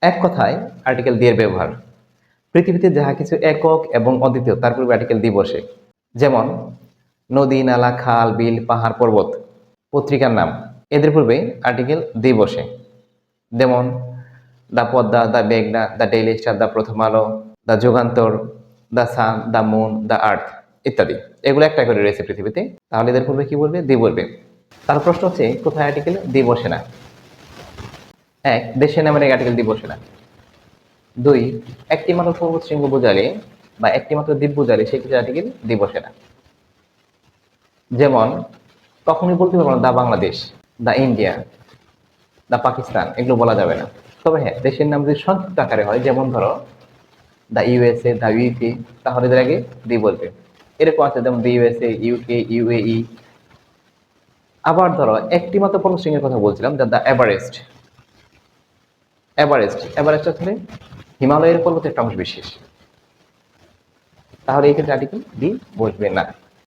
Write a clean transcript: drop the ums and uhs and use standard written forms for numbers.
এক কথায় article the এর ব্যবহার। পৃথিবীতে যাহা কিছু একক এবং অদ্বিতীয় তার পূর্বে আর্টিকেল দি বসে। যেমন নদী, নালা, খাল, বিল, পাহাড়, পর্বত, পত্রিকার নাম, এদের পূর্বে আর্টিকেল দি বসে। যেমন দ্য পদ্মা, দ্য মেঘনা, the daily star, the Prothom Alo, the Jugantor, the sun, the moon, the earth ইত্যাদি। এগুলো একটা করে রয়েছে পৃথিবীতে। তাহলে এদের পূর্বে কি বলবে? দি বলবে। তার প্রশ্ন হচ্ছে কোথায় আর্টিকেল দি বসে না? এক, দেশের নামের আগে আর্টিকেল দি বসে না। দুই, একটি মাত্র পর্বত শৃঙ্গ বোঝালে বা একটি মাত্র দ্বীপ বোঝালে সেক্ষেত্রে আর্টিকেল দি বসে না। যেমন কখনোই বলতে পারবো না দা বাংলাদেশ, দা ইন্ডিয়া, দা পাকিস্তান, এগুলো বলা যাবে না। তবে হ্যাঁ, দেশের নাম যদি সংক্ষিপ্ত আকারে হয়, যেমন ধরো দা ইউএসএ, দা ইউকে, তাহলে এদের আগে দি বলবে। এরকম আছে, যেমন দি ইউএসএ, ইউকে, ইউএই। আবার ধরো একটি মাত্র পর্বতশৃঙ্গের কথা বলছিলাম, দা এভারেস্ট। এভারেস্ট এভারেস্ট আসলে হিমালয়ের পর্বতের একটা অংশ বিশেষ। তাহলে এই ক্ষেত্রে আর্টিকেল দি বসবে না।